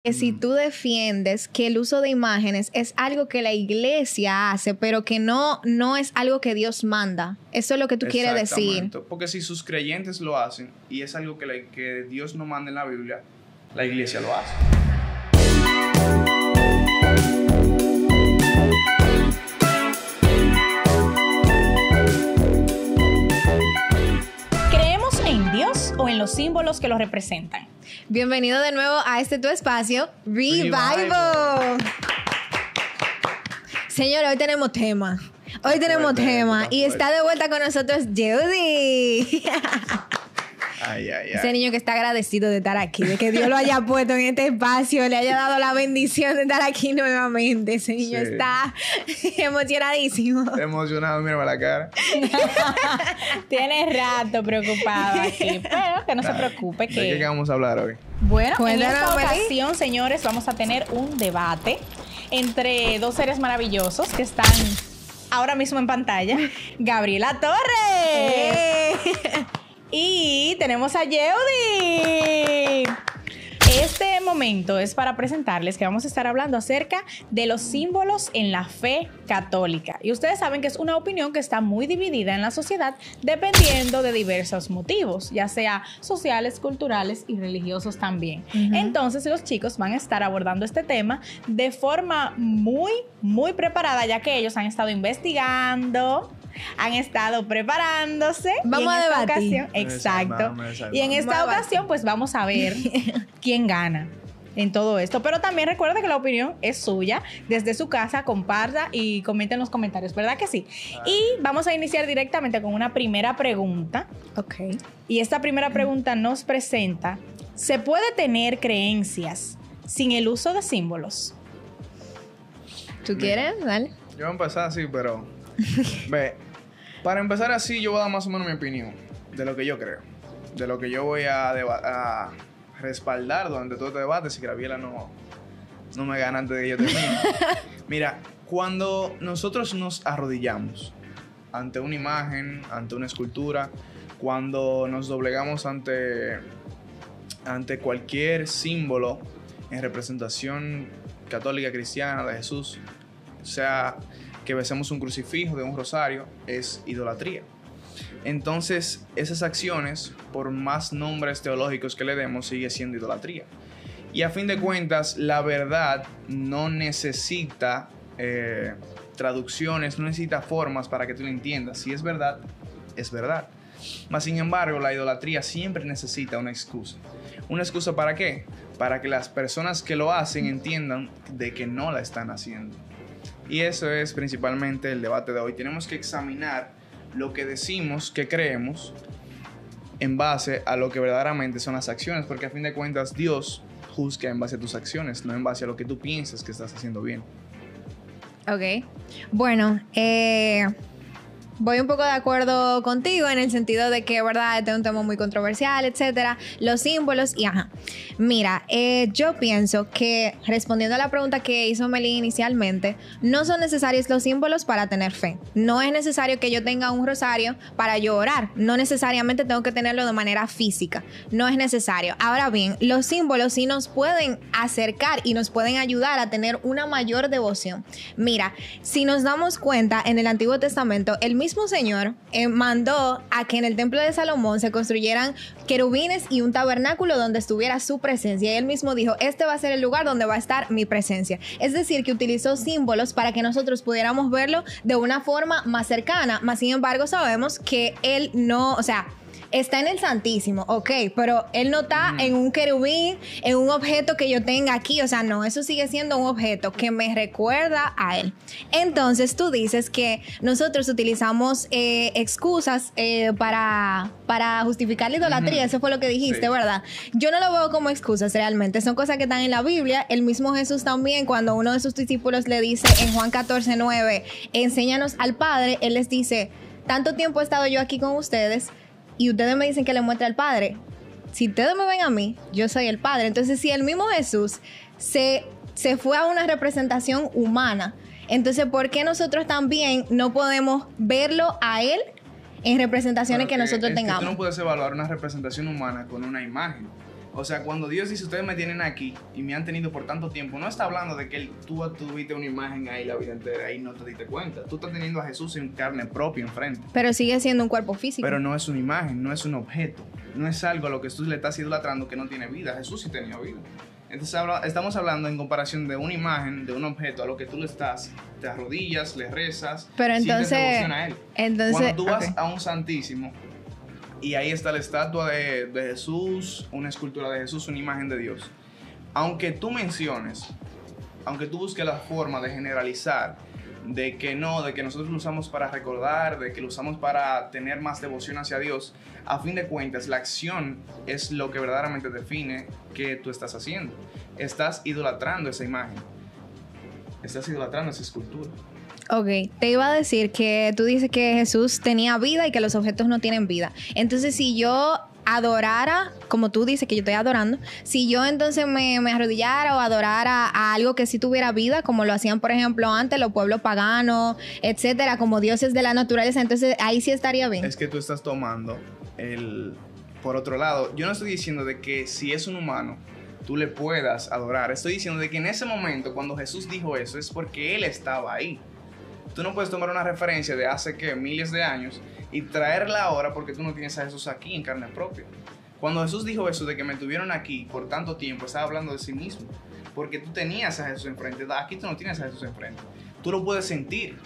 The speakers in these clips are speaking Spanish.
Que si tú defiendes que el uso de imágenes es algo que la iglesia hace, pero que no es algo que Dios manda. Eso es lo que tú quieres decir. Porque si sus creyentes lo hacen y es algo que Dios no manda en la Biblia, la iglesia lo hace. ¿Creemos en Dios o en los símbolos que lo representan? Bienvenido de nuevo a tu espacio, Revival. Señores, hoy tenemos tema. Y está de vuelta con nosotros Judy. Ay. Ese niño que está agradecido de estar aquí, de que Dios lo haya puesto en este espacio, le haya dado la bendición de estar aquí nuevamente. Ese niño está emocionadísimo. Está emocionado, mírame la cara. Tiene rato preocupado aquí, pero que no se preocupe. ¿De qué vamos a hablar hoy? Bueno, en esta ocasión, señores, vamos a tener un debate entre dos seres maravillosos que están ahora mismo en pantalla. Gabriela Torres. Y tenemos a Yeudi. Este momento es para presentarles que vamos a estar hablando acerca de los símbolos en la fe católica. Y ustedes saben que es una opinión que está muy dividida en la sociedad dependiendo de diversos motivos, ya sea sociales, culturales y religiosos también. Entonces los chicos van a estar abordando este tema de forma muy preparada, ya que ellos han estado investigando, han estado preparándose. Vamos a debatir. Exacto. Y en esta ocasión, pues vamos a ver quién gana en todo esto. Pero también recuerda que la opinión es suya. Desde su casa, comparta y comenta en los comentarios, ¿verdad que sí? Y vamos a iniciar directamente con una primera pregunta. Ok. Y esta primera pregunta nos presenta: ¿se puede tener creencias sin el uso de símbolos? ¿Tú quieres? Dale. Yo voy a empezar así, pero... Ve, para empezar así, yo voy a dar más o menos mi opinión de lo que yo creo, de lo que yo voy a respaldar durante todo este debate, si Gabriela no me gana antes de que yo termine. Mira, cuando nosotros nos arrodillamos ante una imagen, ante una escultura, cuando nos doblegamos ante cualquier símbolo en representación católica, cristiana de Jesús, o sea, que besemos un crucifijo, de un rosario, es idolatría. Entonces, esas acciones, por más nombres teológicos que le demos, sigue siendo idolatría. Y a fin de cuentas, la verdad no necesita traducciones, no necesita formas para que tú lo entiendas. Si es verdad, es verdad. Mas, sin embargo, la idolatría siempre necesita una excusa. ¿Una excusa para qué? Para que las personas que lo hacen entiendan de que no la están haciendo. Y eso es principalmente el debate de hoy. Tenemos que examinar lo que decimos, que creemos, en base a lo que verdaderamente son las acciones, porque a fin de cuentas Dios juzga en base a tus acciones, no en base a lo que tú piensas que estás haciendo bien. Ok. Bueno, voy un poco de acuerdo contigo en el sentido de que, verdad, este es un tema muy controversial, etcétera. Los símbolos y Mira, yo pienso que, respondiendo a la pregunta que hizo Meli inicialmente, no son necesarios los símbolos para tener fe. No es necesario que yo tenga un rosario para yo orar. No necesariamente tengo que tenerlo de manera física. No es necesario. Ahora bien, los símbolos sí nos pueden acercar y nos pueden ayudar a tener una mayor devoción. Mira, si nos damos cuenta, en el Antiguo Testamento, el mismo Señor mandó a que en el templo de Salomón se construyeran querubines y un tabernáculo donde estuviera su presencia. Y él mismo dijo, este va a ser el lugar donde va a estar mi presencia. Es decir, que utilizó símbolos para que nosotros pudiéramos verlo de una forma más cercana. Más sin embargo, sabemos que él no, o sea, está en el Santísimo, ok, pero él no está en un querubín, en un objeto que yo tenga aquí, o sea, no, eso sigue siendo un objeto que me recuerda a él. Entonces tú dices que nosotros utilizamos excusas para justificar la idolatría, eso fue lo que dijiste, sí, ¿verdad? Yo no lo veo como excusas realmente, son cosas que están en la Biblia. El mismo Jesús también, cuando uno de sus discípulos le dice en Juan 14:9, enséñanos al Padre, él les dice, tanto tiempo he estado yo aquí con ustedes y ustedes me dicen que le muestre al Padre. Si ustedes me ven a mí, yo soy el Padre. Entonces, si el mismo Jesús se fue a una representación humana, entonces, ¿por qué nosotros también no podemos verlo a Él en representaciones que nosotros tengamos? Tú no puedes evaluar una representación humana con una imagen. O sea, cuando Dios dice, ustedes me tienen aquí y me han tenido por tanto tiempo, no está hablando de que tú tuviste una imagen ahí la vida entera y no te diste cuenta. Tú estás teniendo a Jesús en carne propia enfrente. Pero sigue siendo un cuerpo físico. Pero no es una imagen, no es un objeto. No es algo a lo que tú le estás idolatrando que no tiene vida. Jesús sí tenía vida. Entonces estamos hablando en comparación de una imagen, de un objeto a lo que tú le estás, te arrodillas, le rezas, pero entonces, sientes devoción a él. Entonces, cuando tú vas a un santísimo y ahí está la estatua de Jesús, una escultura de Jesús, una imagen de Dios. Aunque tú menciones, aunque tú busques la forma de generalizar, de que nosotros lo usamos para recordar, de que lo usamos para tener más devoción hacia Dios, a fin de cuentas, la acción es lo que verdaderamente define qué tú estás haciendo. Estás idolatrando esa imagen. Estás idolatrando esa escultura. Ok, te iba a decir que tú dices que Jesús tenía vida y que los objetos no tienen vida. Entonces, si yo adorara, como tú dices que yo estoy adorando, si yo entonces me arrodillara o adorara a algo que sí tuviera vida, como lo hacían, por ejemplo, antes los pueblos paganos, etcétera, como dioses de la naturaleza, entonces ahí sí estaría bien. Es que tú estás tomando por otro lado, yo no estoy diciendo de que si es un humano, tú le puedas adorar. Estoy diciendo de que en ese momento, cuando Jesús dijo eso, es porque Él estaba ahí. Tú no puedes tomar una referencia de hace, miles de años y traerla ahora porque tú no tienes a Jesús aquí en carne propia. Cuando Jesús dijo eso de que me tuvieron aquí por tanto tiempo, estaba hablando de sí mismo. Porque tú tenías a Jesús enfrente. Aquí tú no tienes a Jesús enfrente. Tú lo puedes sentir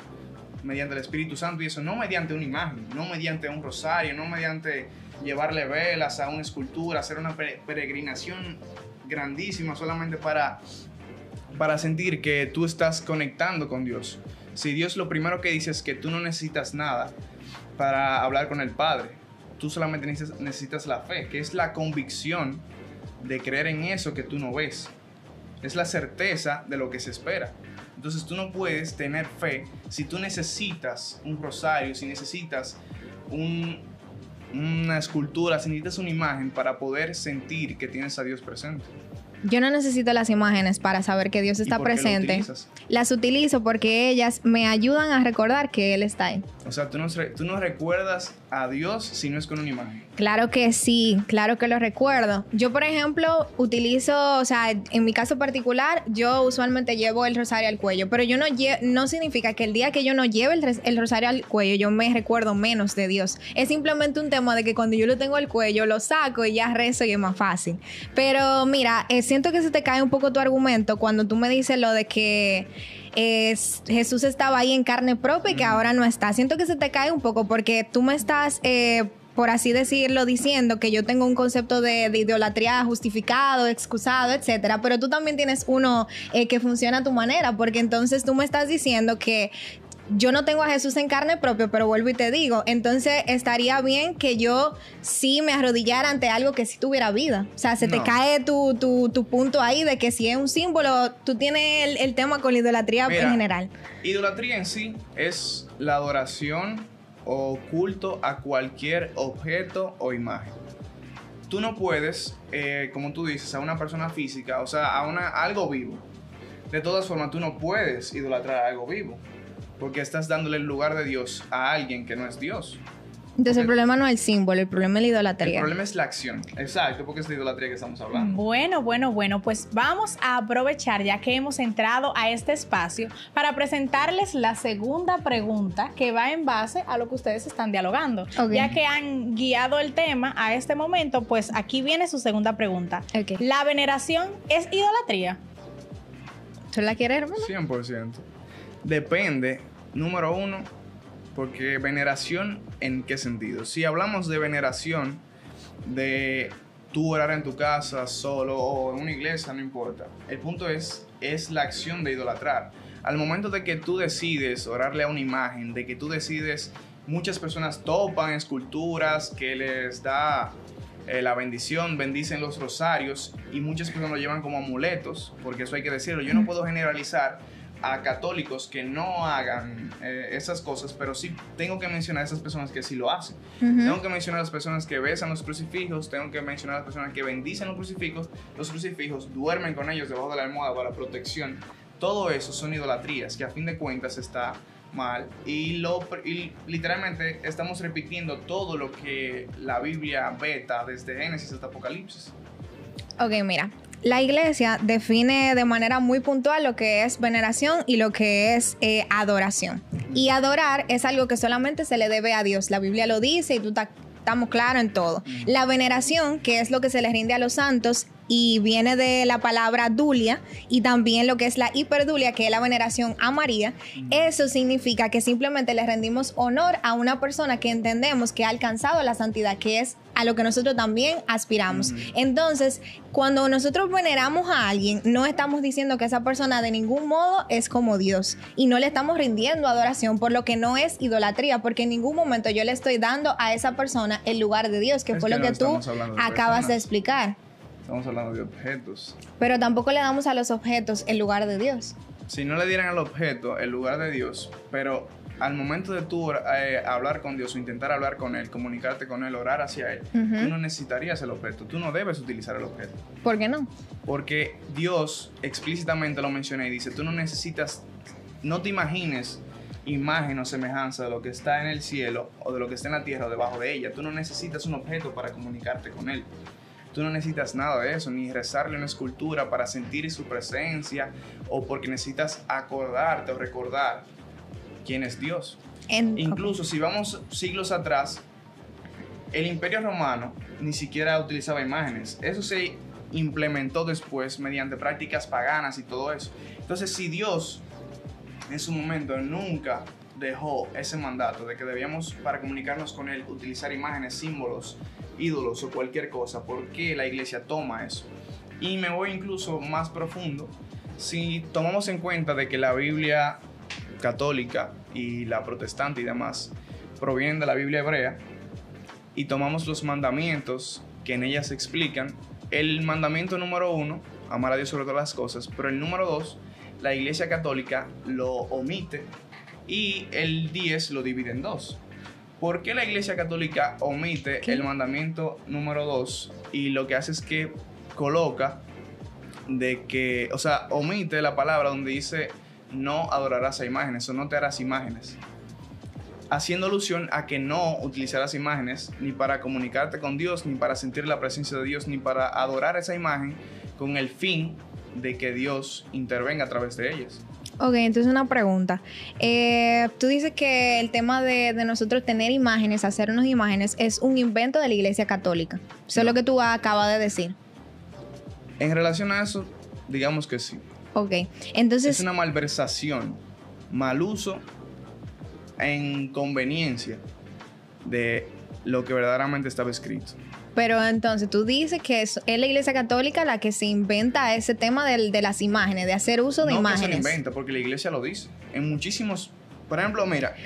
mediante el Espíritu Santo y eso no mediante una imagen, no mediante un rosario, no mediante llevarle velas a una escultura, hacer una peregrinación grandísima solamente para sentir que tú estás conectando con Dios. Si Dios lo primero que dice es que tú no necesitas nada para hablar con el Padre, tú solamente necesitas la fe, que es la convicción de creer en eso que tú no ves. Es la certeza de lo que se espera. Entonces tú no puedes tener fe si tú necesitas un rosario, si necesitas una escultura, si necesitas una imagen para poder sentir que tienes a Dios presente. Yo no necesito las imágenes para saber que Dios está presente. Las utilizo porque ellas me ayudan a recordar que Él está ahí. O sea, tú no recuerdas a Dios si no es con una imagen. Claro que sí, claro que lo recuerdo. Yo, por ejemplo, utilizo, o sea, en mi caso particular, yo usualmente llevo el rosario al cuello, pero yo no significa que el día que yo no lleve el rosario al cuello, yo me recuerdo menos de Dios. Es simplemente un tema de que cuando yo lo tengo al cuello, lo saco y ya rezo y es más fácil. Pero mira, siento que se te cae un poco tu argumento cuando tú me dices lo de que Jesús estaba ahí en carne propia y que ahora no está. Siento que se te cae un poco porque tú me estás, por así decirlo, diciendo que yo tengo un concepto de idolatría justificado, excusado, etcétera, pero tú también tienes uno que funciona a tu manera, porque entonces tú me estás diciendo que yo no tengo a Jesús en carne propia, pero vuelvo y te digo, entonces estaría bien que yo sí me arrodillara ante algo que sí tuviera vida. O sea, se te cae tu punto ahí de que si es un símbolo, tú tienes el tema con la idolatría. Mira, en general. Idolatría en sí es la adoración o culto a cualquier objeto o imagen. Tú no puedes, como tú dices, a una persona física, o sea, a algo vivo. De todas formas, tú no puedes idolatrar a algo vivo, porque estás dándole el lugar de Dios a alguien que no es Dios. Entonces el problema no es el símbolo, el problema es la idolatría. El problema es la acción. Exacto, porque es la idolatría que estamos hablando. Bueno, pues vamos a aprovechar ya que hemos entrado a este espacio para presentarles la segunda pregunta que va en base a lo que ustedes están dialogando. Okay. Ya que han guiado el tema a este momento, pues aquí viene su segunda pregunta. Okay. ¿La veneración es idolatría? ¿Tú la quieres, hermano? 100%. Depende, número uno, porque veneración, ¿en qué sentido? Si hablamos de veneración, de tú orar en tu casa solo o en una iglesia, no importa. El punto es la acción de idolatrar. Al momento de que tú decides orarle a una imagen, de que tú decides, muchas personas topan esculturas que les da la bendición, bendicen los rosarios y muchas personas lo llevan como amuletos, porque eso hay que decirlo. Yo no puedo generalizar a católicos que no hagan esas cosas, pero sí tengo que mencionar a esas personas que sí lo hacen. Tengo que mencionar a las personas que besan los crucifijos, tengo que mencionar a las personas que bendicen los crucifijos duermen con ellos debajo de la almohada para protección. Todo eso son idolatrías que a fin de cuentas está mal y literalmente estamos repitiendo todo lo que la Biblia veta desde Génesis hasta Apocalipsis. Ok, mira. La iglesia define de manera muy puntual lo que es veneración y lo que es adoración. Y adorar es algo que solamente se le debe a Dios. La Biblia lo dice y estamos claros en todo. La veneración, que es lo que se le rinde a los santos, y viene de la palabra dulia, y también lo que es la hiperdulia, que es la veneración a María. Eso significa que simplemente le rendimos honor a una persona que entendemos que ha alcanzado la santidad, que es a lo que nosotros también aspiramos. Entonces, cuando nosotros veneramos a alguien, no estamos diciendo que esa persona de ningún modo es como Dios, y no le estamos rindiendo adoración, por lo que no es idolatría, porque en ningún momento yo le estoy dando a esa persona el lugar de Dios, que fue lo que tú acabas de explicar. Estamos hablando de objetos. Pero tampoco le damos a los objetos el lugar de Dios. Si no le dieran al objeto el lugar de Dios, pero al momento de tú hablar con Dios o intentar hablar con Él, comunicarte con Él, orar hacia Él, tú no necesitarías el objeto, tú no debes utilizar el objeto. ¿Por qué no? Porque Dios explícitamente lo menciona y dice, tú no necesitas, no te imagines imagen o semejanza de lo que está en el cielo o de lo que está en la tierra o debajo de ella. Tú no necesitas un objeto para comunicarte con Él. Tú no necesitas nada de eso, ni rezarle una escultura para sentir su presencia o porque necesitas acordarte o recordar quién es Dios. Incluso si vamos siglos atrás, el Imperio Romano ni siquiera utilizaba imágenes. Eso se implementó después mediante prácticas paganas y todo eso. Entonces, si Dios en su momento nunca dejó ese mandato de que debíamos, para comunicarnos con Él, utilizar imágenes, símbolos, ídolos o cualquier cosa, ¿por qué la iglesia toma eso? Y me voy incluso más profundo. Si tomamos en cuenta de que la Biblia católica y la protestante y demás provienen de la Biblia hebrea, y tomamos los mandamientos que en ellas se explican, el mandamiento número 1, amar a Dios sobre todas las cosas, pero el número 2, la iglesia católica lo omite y el 10 lo divide en 2. ¿Por qué la iglesia católica omite el mandamiento número 2 y lo que hace es que coloca de que, o sea, omite la palabra donde dice no adorarás a imágenes o no te harás imágenes? Haciendo alusión a que no utilizarás imágenes ni para comunicarte con Dios, ni para sentir la presencia de Dios, ni para adorar esa imagen con el fin de que Dios intervenga a través de ellas. Ok, entonces una pregunta. Tú dices que el tema de nosotros tener imágenes, hacernos imágenes, es un invento de la Iglesia Católica. Eso es lo que tú acabas de decir. En relación a eso, digamos que sí. Ok, entonces... Es una malversación, mal uso en conveniencia de lo que verdaderamente estaba escrito. Pero entonces tú dices que es la Iglesia Católica la que se inventa ese tema de las imágenes, de hacer uso de imágenes. No, que se lo inventa, porque la Iglesia lo dice. En muchísimos... Por ejemplo, mira,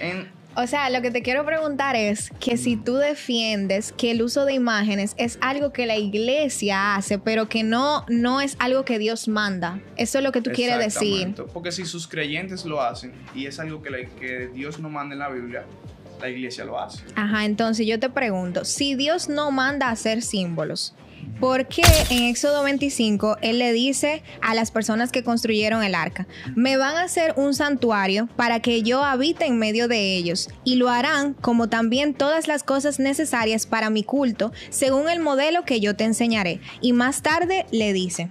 O sea, lo que te quiero preguntar es que si tú defiendes que el uso de imágenes es algo que la Iglesia hace, pero que no es algo que Dios manda. Eso es lo que tú quieres decir. Porque si sus creyentes lo hacen y es algo que Dios no manda en la Biblia, la iglesia lo hace. Ajá, entonces yo te pregunto, si Dios no manda a hacer símbolos, ¿por qué en Éxodo 25 Él le dice a las personas que construyeron el arca, me van a hacer un santuario para que yo habite en medio de ellos, y lo harán como también todas las cosas necesarias para mi culto, según el modelo que yo te enseñaré? Y más tarde le dice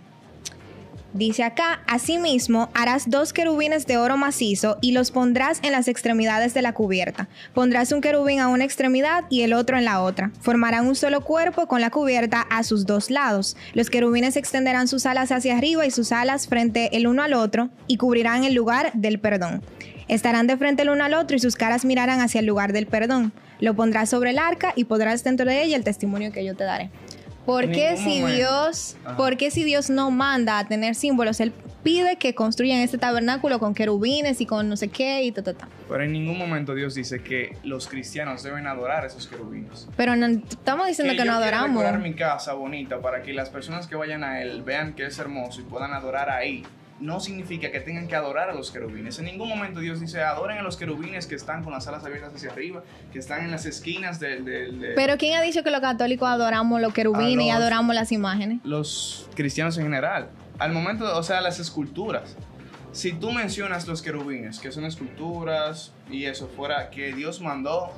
acá, asimismo harás 2 querubines de oro macizo y los pondrás en las extremidades de la cubierta. Pondrás un querubín a una extremidad y el otro en la otra. Formarán un solo cuerpo con la cubierta a sus 2 lados. Los querubines extenderán sus alas hacia arriba y sus alas frente el uno al otro y cubrirán el lugar del perdón. Estarán de frente el uno al otro y sus caras mirarán hacia el lugar del perdón. Lo pondrás sobre el arca y pondrás dentro de ella el testimonio que yo te daré. ¿Por qué si Dios no manda a tener símbolos? Él pide que construyan este tabernáculo con querubines y con no sé qué y ta. Pero en ningún momento Dios dice que los cristianos deben adorar esos querubines. Pero no estamos diciendo que no adoramos. Quiero decorar mi casa bonita para que las personas que vayan a él vean que es hermoso y puedan adorar ahí. No significa que tengan que adorar a los querubines. En ningún momento Dios dice adoren a los querubines que están con las alas abiertas hacia arriba, que están en las esquinas del... Pero ¿quién ha dicho que los católicos adoramos los querubines y adoramos las imágenes? Los cristianos en general. Al momento, o sea, las esculturas. Si tú mencionas los querubines, que son esculturas y eso fuera que Dios mandó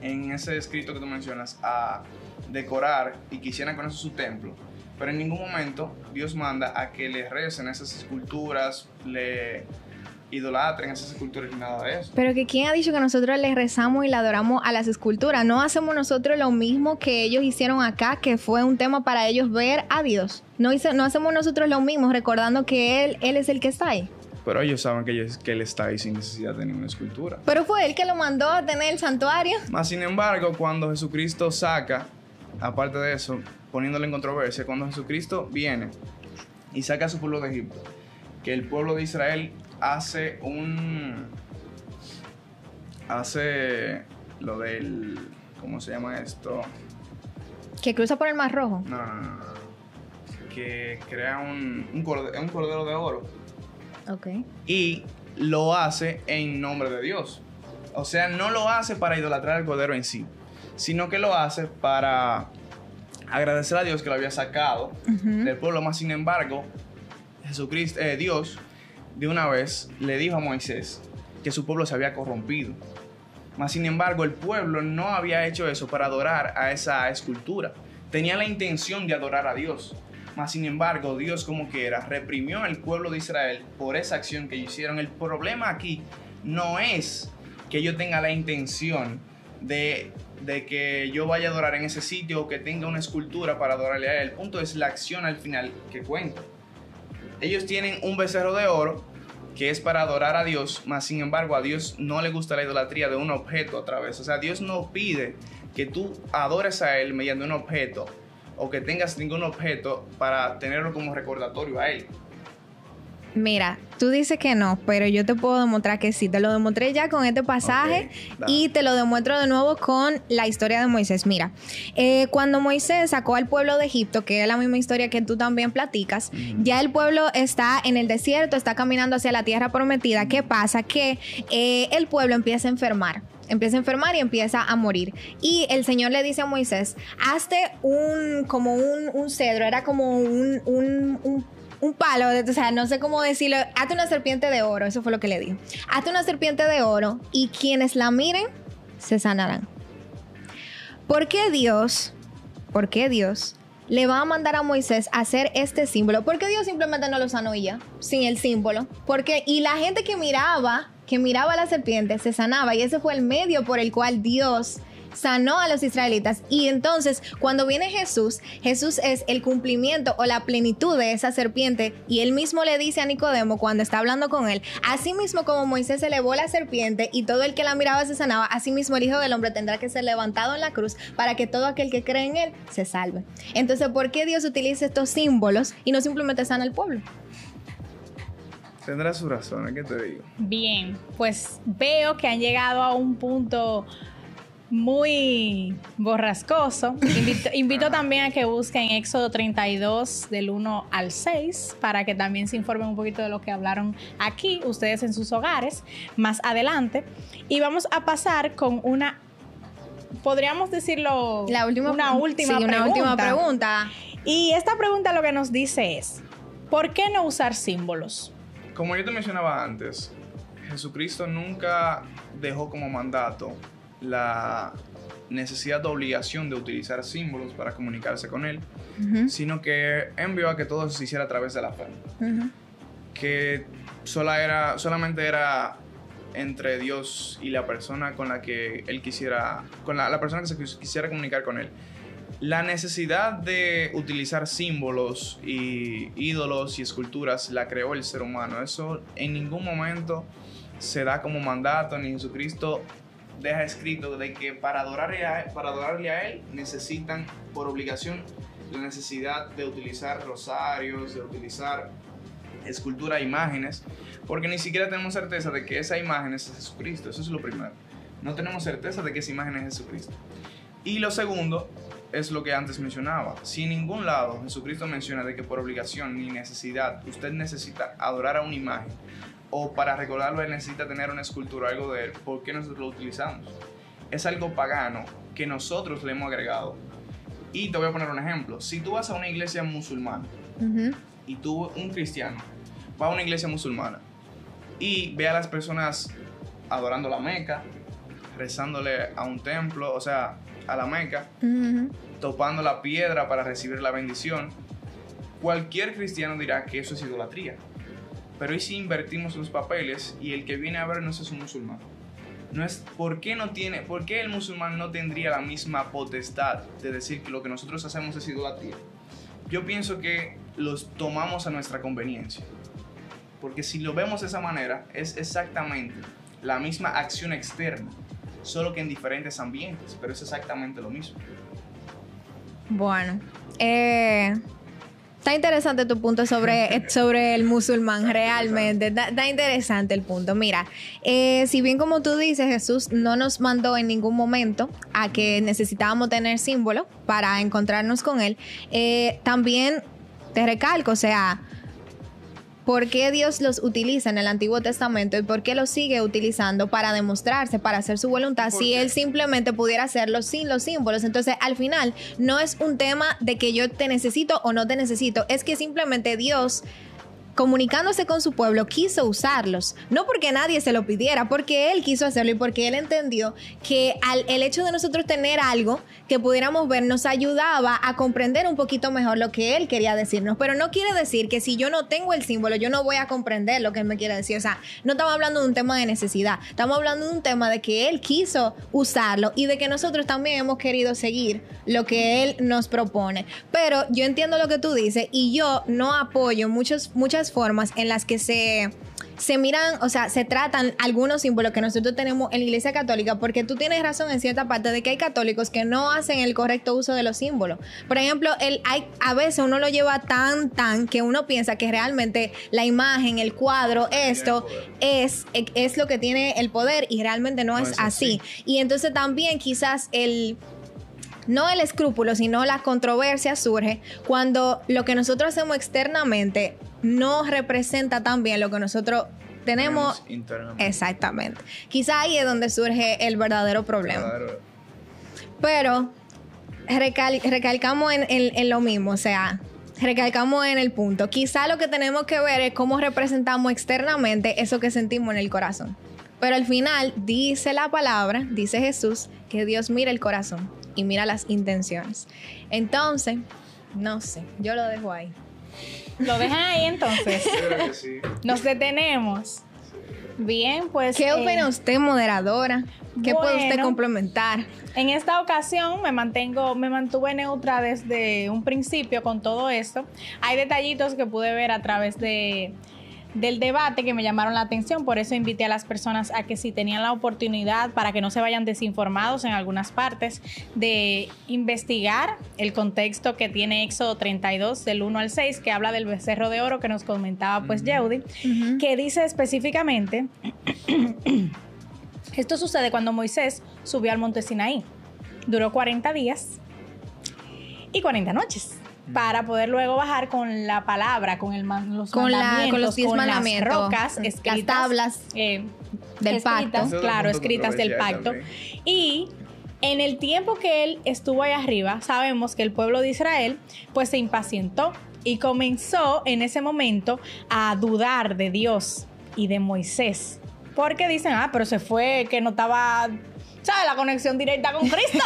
en ese escrito que tú mencionas a decorar y quisieran con eso su templo, Pero en ningún momento Dios manda a que le recen esas esculturas, le idolatren esas esculturas ni nada de eso. Pero que quién ha dicho que nosotros les rezamos y le adoramos a las esculturas. No hacemos nosotros lo mismo que ellos hicieron acá, que fue un tema para ellos ver a Dios. No hacemos nosotros lo mismo, recordando que Él es el que está ahí. Pero ellos saben que Él está ahí sin necesidad de ninguna escultura. Pero fue Él que lo mandó a tener el santuario. Más sin embargo, cuando Jesucristo saca, aparte de eso, poniéndole en controversia, cuando Jesucristo viene y saca a su pueblo de Egipto, que el pueblo de Israel hace lo del, ¿cómo se llama esto? Que cruza por el Mar Rojo. No. Que crea un cordero de oro. Ok. Y lo hace en nombre de Dios. O sea, no lo hace para idolatrar al cordero en sí, sino que lo hace para agradecer a Dios que lo había sacado del pueblo. Más sin embargo, Dios de una vez le dijo a Moisés que su pueblo se había corrompido. Más sin embargo, el pueblo no había hecho eso para adorar a esa escultura. Tenía la intención de adorar a Dios. Más sin embargo, Dios, como quiera, reprimió al pueblo de Israel por esa acción que ellos hicieron. El problema aquí no es que yo tenga la intención de que yo vaya a adorar en ese sitio o que tenga una escultura para adorarle a él. El punto es la acción al final que cuenta. Ellos tienen un becerro de oro que es para adorar a Dios, mas sin embargo a Dios no le gusta la idolatría de un objeto a través. O sea, Dios no pide que tú adores a Él mediante un objeto o que tengas ningún objeto para tenerlo como recordatorio a Él. Mira, tú dices que no, pero yo te puedo demostrar que sí. Te lo demostré ya con este pasaje, y te lo demuestro de nuevo con la historia de Moisés. Mira, cuando Moisés sacó al pueblo de Egipto, que es la misma historia que tú también platicas, ya el pueblo está en el desierto, está caminando hacia la tierra prometida. ¿Qué pasa? Que el pueblo empieza a enfermar y empieza a morir. Y el Señor le dice a Moisés, hazte un cedro, era como un palo, o sea, no sé cómo decirlo, hazte una serpiente de oro, eso fue lo que le dijo. Hazte una serpiente de oro y quienes la miren se sanarán. ¿Por qué Dios le va a mandar a Moisés a hacer este símbolo? ¿Por qué Dios simplemente no lo sanó y ya, sin el símbolo? Y la gente que miraba a la serpiente se sanaba, y ese fue el medio por el cual Dios sanó a los israelitas. Y entonces cuando viene Jesús es el cumplimiento o la plenitud de esa serpiente, y él mismo le dice a Nicodemo cuando está hablando con él, así mismo como Moisés elevó la serpiente y todo el que la miraba se sanaba, así mismo el Hijo del Hombre tendrá que ser levantado en la cruz para que todo aquel que cree en él se salve. Entonces, ¿por qué Dios utiliza estos símbolos y no simplemente sana al pueblo? Tendrá su razón, ¿qué te digo? Bien, pues veo que han llegado a un punto muy borrascoso. Invito también a que busquen Éxodo 32 del 1 al 6 para que también se informen un poquito de lo que hablaron aquí ustedes en sus hogares más adelante. Y vamos a pasar con podríamos decirlo, una última pregunta. Y esta pregunta lo que nos dice es, ¿por qué no usar símbolos? Como yo te mencionaba antes, Jesucristo nunca dejó como mandato la necesidad de obligación de utilizar símbolos para comunicarse con él, sino que envió a que todo se hiciera a través de la fe. Que solamente era entre Dios y la persona con la que él quisiera, con la persona que se quisiera comunicar con él. La necesidad de utilizar símbolos y ídolos y esculturas la creó el ser humano. Eso en ningún momento se da como mandato, ni Jesucristo deja escrito de que para adorarle a él necesitan por obligación la necesidad de utilizar rosarios, de utilizar escultura, imágenes, porque ni siquiera tenemos certeza de que esa imagen es Jesucristo. Eso es lo primero. No tenemos certeza de que esa imagen es Jesucristo. Y lo segundo es lo que antes mencionaba. Si en ningún lado Jesucristo menciona de que por obligación ni necesidad usted necesita adorar a una imagen, o para recordarlo él necesita tener una escultura o algo de él, ¿por qué nosotros lo utilizamos? Es algo pagano que nosotros le hemos agregado. Y te voy a poner un ejemplo. Si tú vas a una iglesia musulmana y tú, un cristiano, va a una iglesia musulmana y ve a las personas adorando la Meca, rezándole a un templo, o sea, a la Meca, topando la piedra para recibir la bendición, cualquier cristiano dirá que eso es idolatría. Pero ¿y si invertimos los papeles y el que viene a vernos es un musulmán? No es, ¿por qué el musulmán no tendría la misma potestad de decir que lo que nosotros hacemos es idolatría? Yo pienso que los tomamos a nuestra conveniencia. Porque si lo vemos de esa manera, es exactamente la misma acción externa, solo que en diferentes ambientes, pero es exactamente lo mismo. Bueno, está interesante tu punto sobre el musulmán, realmente. Está interesante el punto. Mira, si bien como tú dices, Jesús no nos mandó en ningún momento a que necesitábamos tener símbolo para encontrarnos con Él, también te recalco, o sea, ¿por qué Dios los utiliza en el Antiguo Testamento y por qué los sigue utilizando para demostrarse, para hacer su voluntad, si Él simplemente pudiera hacerlo sin los símbolos? Entonces, al final, no es un tema de que yo te necesito o no te necesito, es que simplemente Dios, comunicándose con su pueblo, quiso usarlos. No porque nadie se lo pidiera, porque Él quiso hacerlo y porque Él entendió que el hecho de nosotros tener algo que pudiéramos ver nos ayudaba a comprender un poquito mejor lo que Él quería decirnos. Pero no quiere decir que si yo no tengo el símbolo, yo no voy a comprender lo que Él me quiere decir. O sea, no estamos hablando de un tema de necesidad, estamos hablando de un tema de que Él quiso usarlo y de que nosotros también hemos querido seguir lo que Él nos propone. Pero yo entiendo lo que tú dices y yo no apoyo muchas formas en las que se miran, o sea, se tratan algunos símbolos que nosotros tenemos en la Iglesia Católica, porque tú tienes razón en cierta parte de que hay católicos que no hacen el correcto uso de los símbolos. Por ejemplo, a veces uno lo lleva tan que uno piensa que realmente la imagen, el cuadro, esto es lo que tiene el poder y realmente no es así. Y entonces también quizás no el escrúpulo, sino la controversia surge cuando lo que nosotros hacemos externamente no representa tan bien lo que nosotros tenemos internamente. Exactamente. Quizá ahí es donde surge el verdadero problema. Claro. Pero recalcamos en lo mismo, o sea, recalcamos en el punto. Quizá lo que tenemos que ver es cómo representamos externamente eso que sentimos en el corazón. Pero al final dice la palabra, dice Jesús, que Dios mira el corazón y mira las intenciones. Entonces, no sé, yo lo dejo ahí. Lo dejan ahí entonces. Creo que sí. Nos detenemos. Bien, pues. ¿Qué opina usted, moderadora? ¿Qué puede usted complementar? En esta ocasión me mantuve neutra desde un principio con todo esto. Hay detallitos que pude ver a través del debate que me llamaron la atención, por eso invité a las personas a que si tenían la oportunidad, para que no se vayan desinformados en algunas partes, de investigar el contexto que tiene Éxodo 32 del 1 al 6, que habla del becerro de oro que nos comentaba pues Yeudi, que dice específicamente esto sucede cuando Moisés subió al monte Sinaí, duró 40 días y 40 noches para poder luego bajar con la palabra, con los mandamientos, las rocas escritas, las tablas del pacto. Claro, escritas del pacto. También. Y en el tiempo que él estuvo ahí arriba, sabemos que el pueblo de Israel pues se impacientó y comenzó en ese momento a dudar de Dios y de Moisés. Porque dicen, pero se fue, que no estaba... ¿Sabes? La conexión directa con Cristo.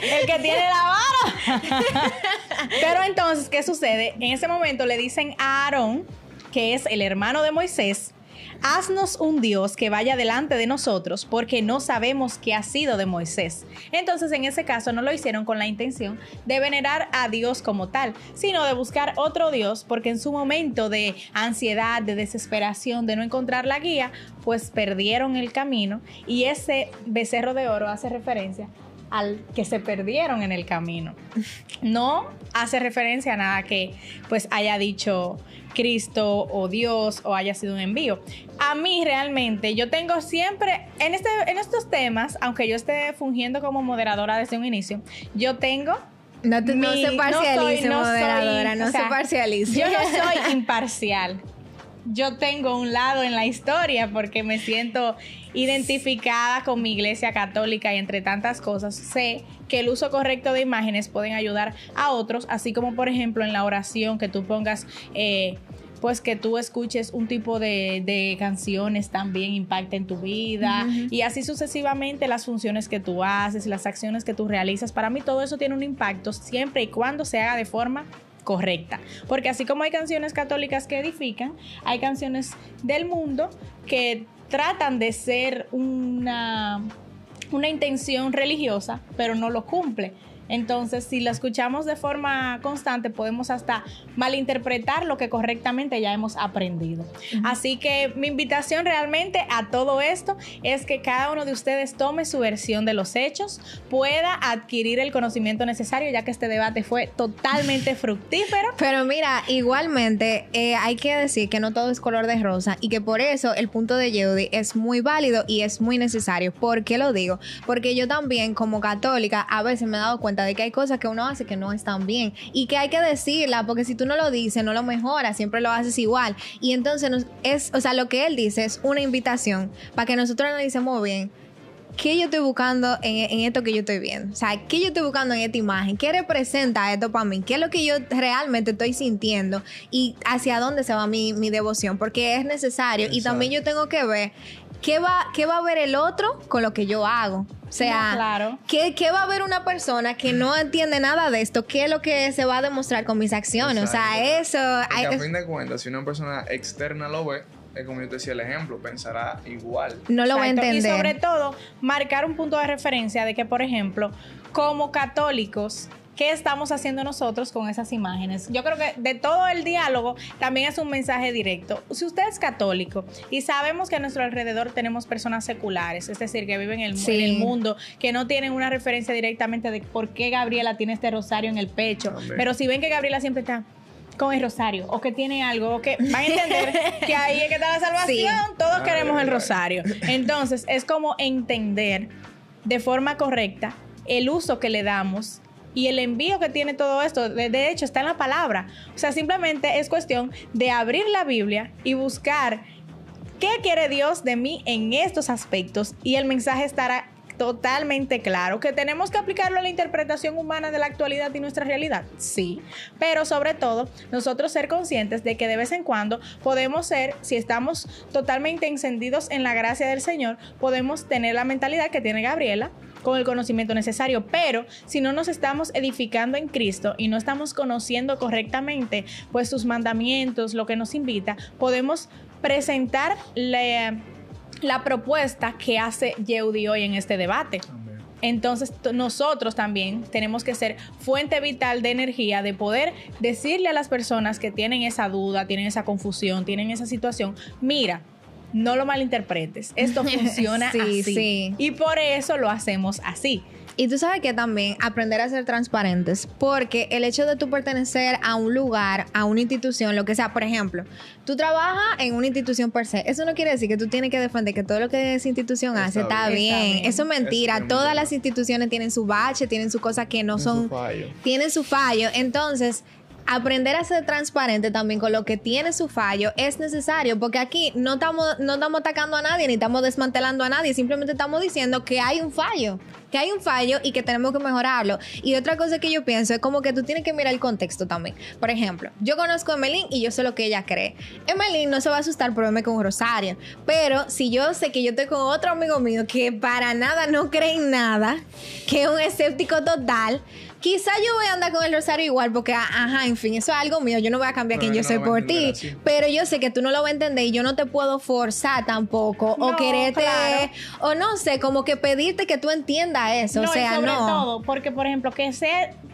El que tiene la vara. Pero entonces, ¿qué sucede? En ese momento le dicen a Aarón, que es el hermano de Moisés, haznos un Dios que vaya delante de nosotros, porque no sabemos qué ha sido de Moisés. Entonces, en ese caso, no lo hicieron con la intención de venerar a Dios como tal, sino de buscar otro Dios, porque en su momento de ansiedad, de desesperación, de no encontrar la guía, pues perdieron el camino. Y ese becerro de oro hace referencia al que se perdieron en el camino. No hace referencia a nada que pues haya dicho Cristo o Dios o haya sido un envío. A mí realmente, yo tengo siempre, en estos temas, aunque yo esté fungiendo como moderadora desde un inicio, yo tengo... No se parcialice, moderadora, no se parcialice. Yo no soy imparcial. Yo tengo un lado en la historia porque me siento identificada con mi iglesia católica y entre tantas cosas sé que el uso correcto de imágenes pueden ayudar a otros, así como por ejemplo en la oración que tú pongas, pues que tú escuches un tipo de canciones también impacta en tu vida y así sucesivamente las funciones que tú haces, las acciones que tú realizas. Para mí todo eso tiene un impacto siempre y cuando se haga de forma correcta. Porque así como hay canciones católicas que edifican, hay canciones del mundo que tratan de ser una intención religiosa, pero no lo cumple. Entonces, si la escuchamos de forma constante, podemos hasta malinterpretar lo que correctamente ya hemos aprendido. Así que mi invitación realmente a todo esto es que cada uno de ustedes tome su versión de los hechos, pueda adquirir el conocimiento necesario, ya que este debate fue totalmente fructífero. Pero mira, igualmente hay que decir que no todo es color de rosa y que por eso el punto de Yehudy es muy válido y es muy necesario. ¿Por qué lo digo? Porque yo también, como católica, a veces me he dado cuenta de que hay cosas que uno hace que no están bien y que hay que decirla, porque si tú no lo dices, no lo mejoras, siempre lo haces igual. Y entonces lo que él dice es una invitación para que nosotros analicemos bien qué yo estoy buscando en esto que yo estoy viendo. O sea, qué yo estoy buscando en esta imagen, qué representa esto para mí, qué es lo que yo realmente estoy sintiendo y hacia dónde se va mi devoción, porque es necesario. Exacto. Y también yo tengo que ver qué va a ver el otro con lo que yo hago. O sea, no, claro. ¿qué va a ver una persona que no entiende nada de esto? ¿Qué es lo que se va a demostrar con mis acciones? Exacto. O sea, eso... a fin de cuentas, si una persona externa lo ve, es como yo te decía el ejemplo, pensará igual. No lo va a entender. Y sobre todo, marcar un punto de referencia de que, por ejemplo, como católicos, ¿qué estamos haciendo nosotros con esas imágenes? Yo creo que de todo el diálogo también es un mensaje directo. Si usted es católico y sabemos que a nuestro alrededor tenemos personas seculares, es decir, que viven en el mundo, que no tienen una referencia directamente de por qué Gabriela tiene este rosario en el pecho, pero si ven que Gabriela siempre está con el rosario o que tiene algo, o que van a entender que ahí es que está la salvación, todos queremos el rosario. Entonces es como entender de forma correcta el uso que le damos y el envío que tiene todo esto. De hecho, está en la palabra. O sea, simplemente es cuestión de abrir la Biblia y buscar qué quiere Dios de mí en estos aspectos, y el mensaje estará totalmente claro. ¿Que tenemos que aplicarlo a la interpretación humana de la actualidad y nuestra realidad? Sí, pero sobre todo nosotros ser conscientes de que de vez en cuando podemos ser, si estamos totalmente encendidos en la gracia del Señor, podemos tener la mentalidad que tiene Gabriela, con el conocimiento necesario, pero si no nos estamos edificando en Cristo y no estamos conociendo correctamente pues sus mandamientos, lo que nos invita, podemos presentar la propuesta que hace Yehudy hoy en este debate. Amén. Entonces nosotros también tenemos que ser fuente vital de energía, de poder decirle a las personas que tienen esa duda, tienen esa confusión, tienen esa situación, mira, no lo malinterpretes, esto funciona así. Sí. Y por eso lo hacemos así. Y tú sabes que también aprender a ser transparentes, porque el hecho de tú pertenecer a un lugar, a una institución, lo que sea, por ejemplo, tú trabajas en una institución per se, eso no quiere decir que tú tienes que defender que todo lo que esa institución hace está bien. Eso es mentira. Todas las instituciones tienen su bache, tienen sus cosas que no son... Tienen su fallo. Entonces, aprender a ser transparente también con lo que tiene su fallo es necesario, porque aquí no estamos atacando a nadie ni estamos desmantelando a nadie, simplemente estamos diciendo que hay un fallo y que tenemos que mejorarlo. Y otra cosa que yo pienso es como que tú tienes que mirar el contexto también. Por ejemplo, yo conozco a Emelín y yo sé lo que ella cree. Emelín no se va a asustar por verme con un rosario, pero si yo sé que yo estoy con otro amigo mío que para nada no cree en nada, que es un escéptico total, quizá yo voy a andar con el rosario igual porque, en fin, eso es algo mío. Yo no voy a cambiar quién yo soy por ti. Pero yo sé que tú no lo vas a entender y yo no te puedo forzar tampoco. O quererte, o no sé, como que pedirte que tú entiendas eso. No, o sea, y sobre todo, porque, por ejemplo,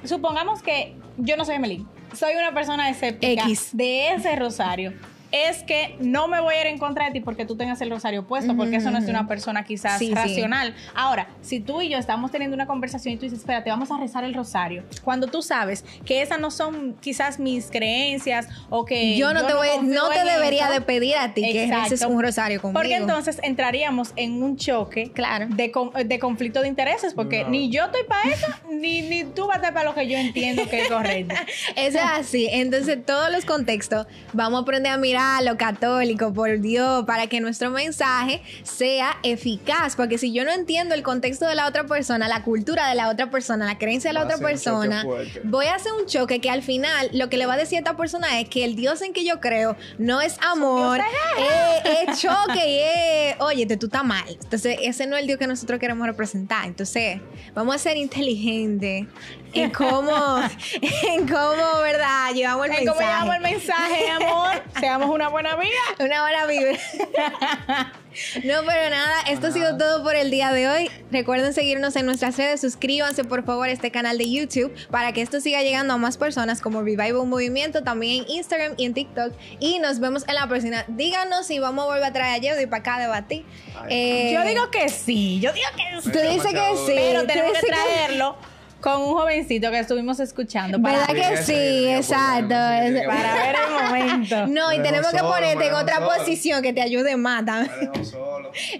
supongamos que yo no soy Emelín. Soy una persona escéptica de ese rosario. Es que no me voy a ir en contra de ti porque tú tengas el rosario puesto, porque eso no es de una persona quizás racional. Sí. Ahora, si tú y yo estamos teniendo una conversación y tú dices, espérate, vamos a rezar el rosario, cuando tú sabes que esas no son quizás mis creencias o que yo no te debería de pedir a ti que reces un rosario conmigo. Porque entonces entraríamos en un choque de conflicto de intereses, porque ni yo estoy para eso, ni tú vas a estar para lo que yo entiendo que es correcto. Eso es así. Entonces, todos los contextos vamos a aprender a mirar liberal o católico, por Dios, para que nuestro mensaje sea eficaz. Porque si yo no entiendo el contexto de la otra persona, la cultura de la otra persona, la creencia de la otra persona, voy a hacer un choque que al final lo que le va a decir a esta persona es que el Dios en que yo creo no es amor, es choque y es, óyete, tú estás mal. Entonces, ese no es el Dios que nosotros queremos representar. Entonces, vamos a ser inteligentes en cómo, ¿verdad? Llevamos el mensaje. ¿Cómo llevamos el mensaje, amor? Seamos una buena vida. Una buena vibra. No, pero nada, esto ha sido todo por el día de hoy. Recuerden seguirnos en nuestras redes, suscríbanse por favor a este canal de YouTube para que esto siga llegando a más personas como Revival Movimiento, también en Instagram y en TikTok. Y nos vemos en la próxima. Díganos si vamos a volver a traer a Jody para acá a debatir. Yo digo que sí, yo digo que sí. Tú dices que sí. Pero tenemos que traerlo con un jovencito que estuvimos escuchando. ¿Verdad que sí? Exacto. Para ver el momento. No, y tenemos que ponerte en otra posición que te ayude más también.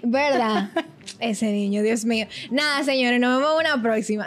¿Verdad? Ese niño, Dios mío. Nada, señores, nos vemos en una próxima.